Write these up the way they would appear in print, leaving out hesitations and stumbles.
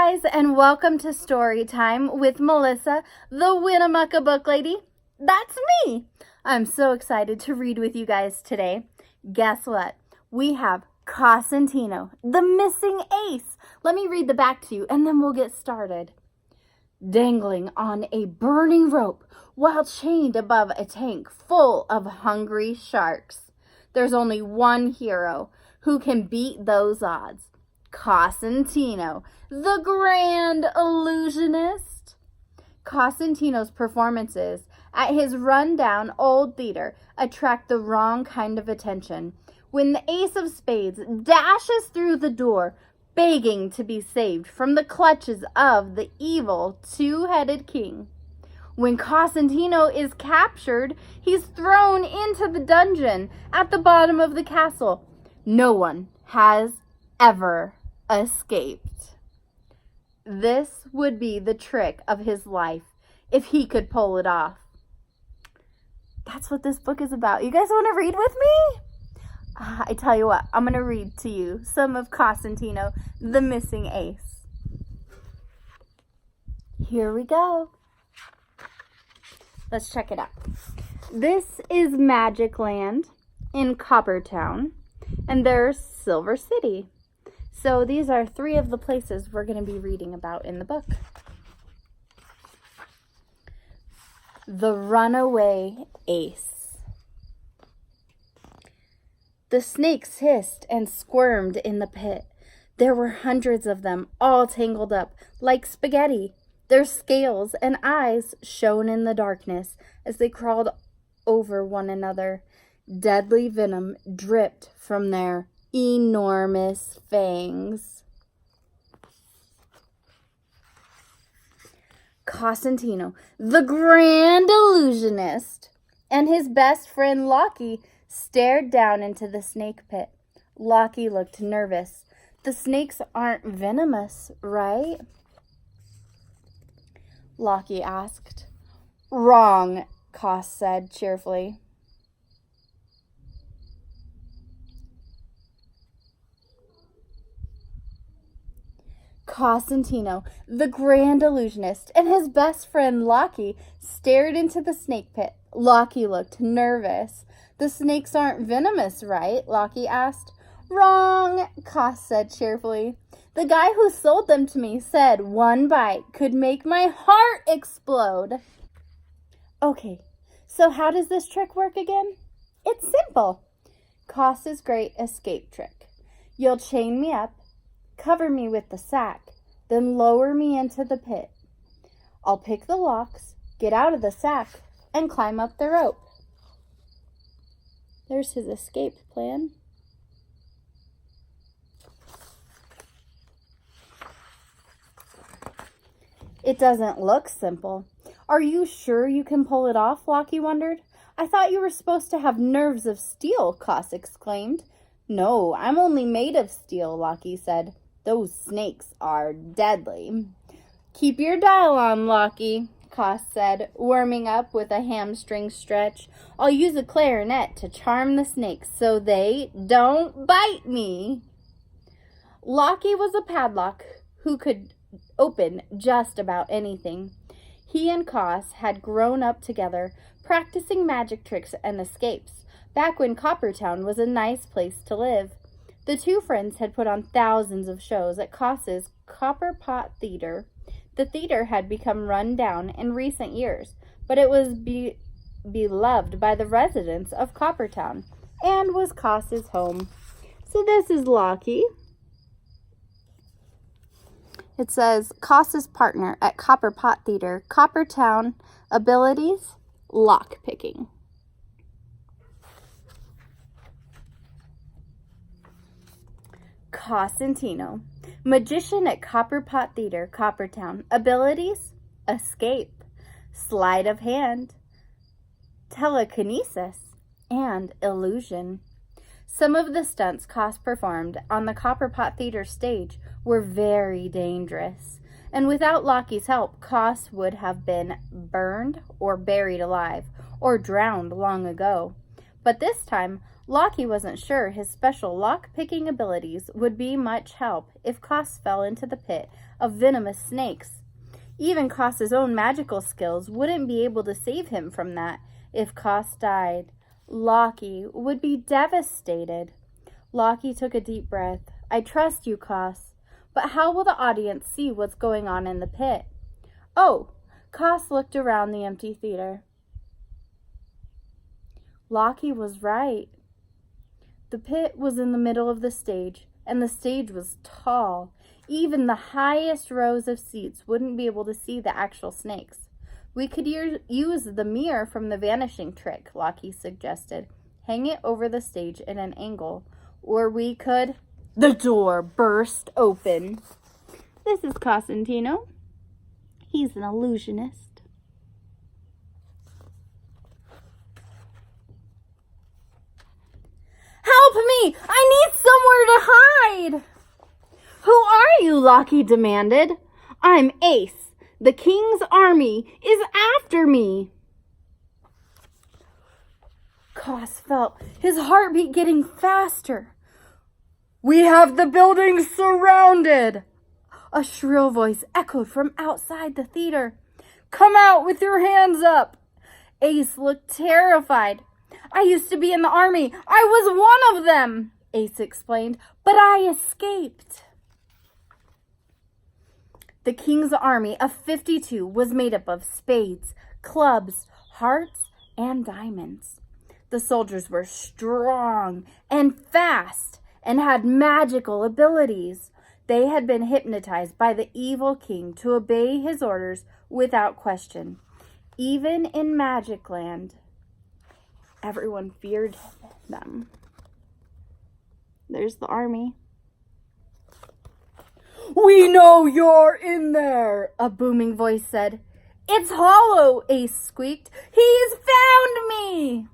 guys, and welcome to Story Time with Melissa, the Winnemucca book lady. That's me! I'm so excited to read with you guys today. Guess what? We have Cosentino, the missing ace. Let me read the back to you, and then we'll get started. Dangling on a burning rope while chained above a tank full of hungry sharks. There's only one hero who can beat those odds. Cosentino, the grand illusionist. Cosentino's performances at his run-down old theater attract the wrong kind of attention. When the ace of spades dashes through the door, begging to be saved from the clutches of the evil two-headed king. When Cosentino is captured, he's thrown into the dungeon at the bottom of the castle. No one has ever escaped. This would be the trick of his life if he could pull it off. That's what this book is about. You guys want to read with me? I tell you what, I'm going to read to you some of Cosentino, the missing ace. Here we go. Let's check it out. This is Magic Land in Coppertown, and there's Silver City. So these are 3 of the places we're going to be reading about in the book. The Runaway Ace. The snakes hissed and squirmed in the pit. There were hundreds of them, all tangled up like spaghetti. Their scales and eyes shone in the darkness as they crawled over one another. Deadly venom dripped from their enormous fangs. Cosentino, the grand illusionist, and his best friend Lockie stared down into the snake pit. Lockie looked nervous. The snakes aren't venomous, right? Lockie asked. Wrong, Cos said cheerfully. Cosentino, the grand illusionist, and his best friend Lockie stared into the snake pit. Lockie looked nervous. The snakes aren't venomous, right? Lockie asked. Wrong, Cos said cheerfully. The guy who sold them to me said one bite could make my heart explode. Okay, so how does this trick work again? It's simple. Cos's great escape trick. You'll chain me up, cover me with the sack, then lower me into the pit. I'll pick the locks, get out of the sack, and climb up the rope. There's his escape plan. It doesn't look simple. Are you sure you can pull it off? Lockie wondered. I thought you were supposed to have nerves of steel, Cos exclaimed. No, I'm only made of steel, Lockie said. Those snakes are deadly. Keep your dial on, Lockie, Cos said, warming up with a hamstring stretch. I'll use a clarinet to charm the snakes so they don't bite me. Lockie was a padlock who could open just about anything. He and Cos had grown up together, practicing magic tricks and escapes, back when Coppertown was a nice place to live. The two friends had put on thousands of shows at Cos's Copperpot Theater. The theater had become run down in recent years, but it was beloved by the residents of Coppertown and was Cos's home. So this is Lockie. It says, Cos's partner at Copperpot Theater, Coppertown, abilities, lock-picking. Cosentino, magician at Copperpot Theater, Coppertown. Abilities, escape, sleight of hand, telekinesis, and illusion. Some of the stunts Cos performed on the Copperpot Theater stage were very dangerous, and without Lockie's help, Cos would have been burned or buried alive or drowned long ago. But this time, Lockie wasn't sure his special lock-picking abilities would be much help if Cos fell into the pit of venomous snakes. Even Cos's own magical skills wouldn't be able to save him from that. If Cos died, Lockie would be devastated. Lockie took a deep breath. I trust you, Cos, but how will the audience see what's going on in the pit? Oh, Cos looked around the empty theater. Lockie was right. The pit was in the middle of the stage, and the stage was tall. Even the highest rows of seats wouldn't be able to see the actual snakes. We could use the mirror from the vanishing trick, Lockie suggested. Hang it over the stage at an angle. Or we could... The door burst open. This is Cosentino. He's an illusionist. Help me! I need somewhere to hide! Who are you? Lockie demanded. I'm Ace. The king's army is after me. Cos felt his heartbeat getting faster. We have the building surrounded. A shrill voice echoed from outside the theater. Come out with your hands up. Ace looked terrified. I used to be in the army. I was one of them, Ace explained, but I escaped. The king's army of 52 was made up of spades, clubs, hearts, and diamonds. The soldiers were strong and fast and had magical abilities. They had been hypnotized by the evil king to obey his orders without question. Even in Magic Land, everyone feared them. There's the army. We know you're in there, a booming voice said. It's Hollow, Ace squeaked. He's found me.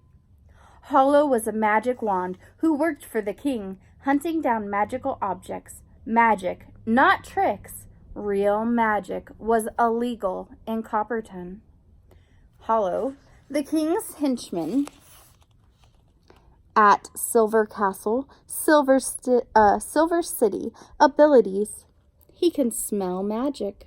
Hollow was a magic wand who worked for the king, hunting down magical objects. Magic, not tricks. Real magic was illegal in Copperton. Hollow, the king's henchman at Silver Castle, Silver City, abilities. He can smell magic.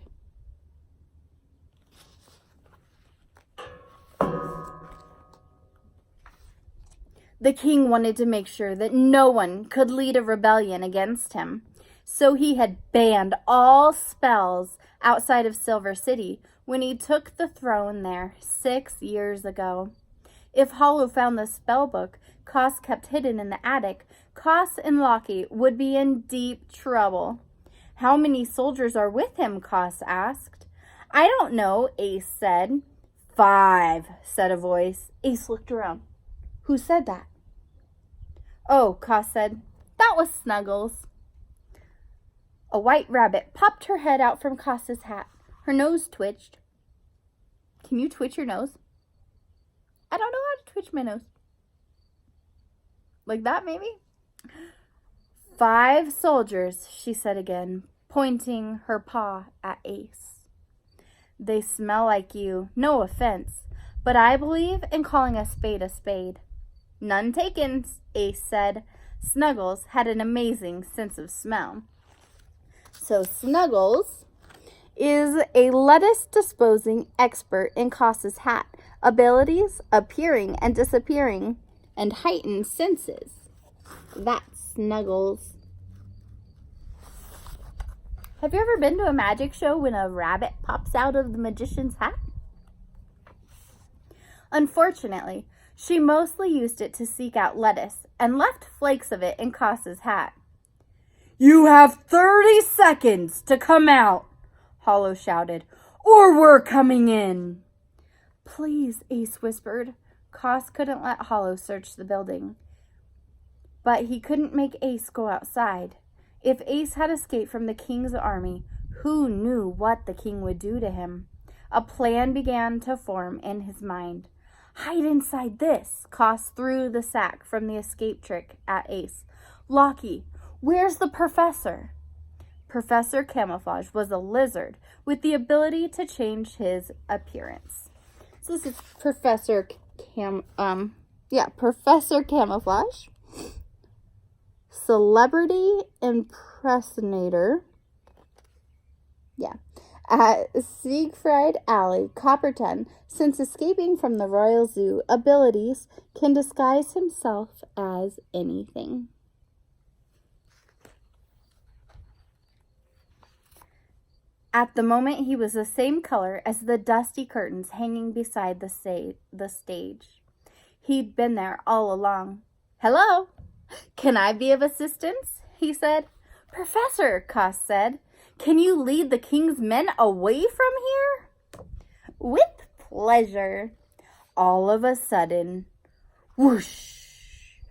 The king wanted to make sure that no one could lead a rebellion against him, so he had banned all spells outside of Silver City when he took the throne there 6 years ago. If Hollow found the spell book Cos kept hidden in the attic, Cos and Lockie would be in deep trouble. How many soldiers are with him? Cos asked. I don't know, Ace said. 5, said a voice. Ace looked around. Who said that? Oh, Cos said. That was Snuggles. A white rabbit popped her head out from Cos's hat. Her nose twitched. Can you twitch your nose? I don't know how to twitch my nose. Like that, maybe? 5 soldiers, she said again, pointing her paw at Ace. They smell like you. No offense, but I believe in calling a spade a spade. None taken, Ace said. Snuggles had an amazing sense of smell. So Snuggles is a lettuce-disposing expert in Cos's hat. Abilities, appearing and disappearing, and heightened senses. That's Snuggles. Have you ever been to a magic show when a rabbit pops out of the magician's hat? Unfortunately, she mostly used it to seek out lettuce and left flakes of it in Cos's hat. You have 30 seconds to come out, Hollow shouted, or we're coming in. Please, Ace whispered. Cos couldn't let Hollow search the building, but he couldn't make Ace go outside. If Ace had escaped from the king's army, who knew what the king would do to him? A plan began to form in his mind. Hide inside this. Cos threw the sack from the escape trick at Ace. Lockie, where's the professor? Professor Camouflage was a lizard with the ability to change his appearance. So this is Professor Camouflage. celebrity impersonator. Yeah. At Siegfried Alley, Copperton, since escaping from the Royal Zoo, abilities can disguise himself as anything. At the moment, he was the same color as the dusty curtains hanging beside the stage. He'd been there all along. "Hello, can I be of assistance?" he said. "Professor," Cos said, "can you lead the king's men away from here?" "With pleasure." All of a sudden, whoosh!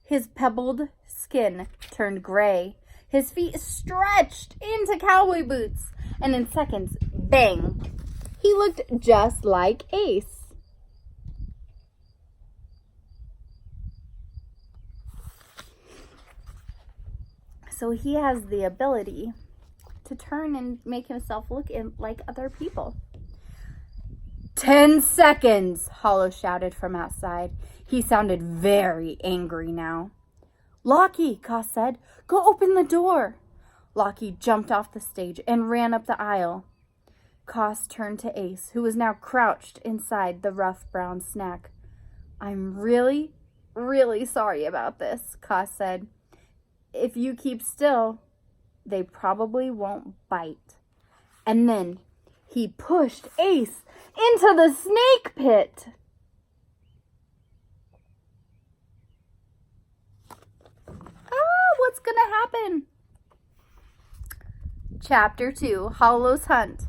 His pebbled skin turned gray. His feet stretched into cowboy boots. And in seconds, bang! He looked just like Ace. So he has the ability to turn and make himself look like other people. 10 seconds, Hollow shouted from outside. He sounded very angry now. "Lockie," Cos said, "go open the door." Lockie jumped off the stage and ran up the aisle. Cos turned to Ace, who was now crouched inside the rough brown snack. "I'm really, really sorry about this," Cos said. "If you keep still, they probably won't bite." And then he pushed Ace into the snake pit. What's gonna happen? Chapter 2, Hollow's Hunt.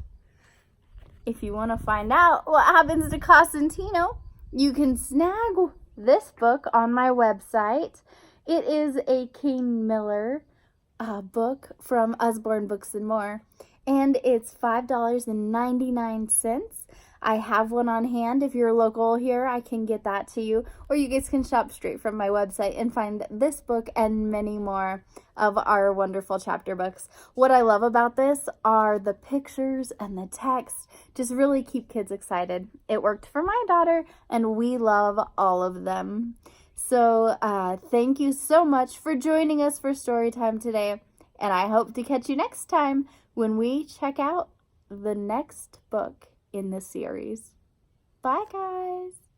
If you want to find out what happens to Cosentino, you can snag this book on my website. It is a Kane Miller book from Usborne Books More, and it's $5.99. I have one on hand. If you're local here, I can get that to you, or you guys can shop straight from my website and find this book and many more of our wonderful chapter books. What I love about this are the pictures and the text. Just really keep kids excited. It worked for my daughter, and we love all of them. So thank you so much for joining us for story time today, and I hope to catch you next time when we check out the next book in the series. Bye, guys.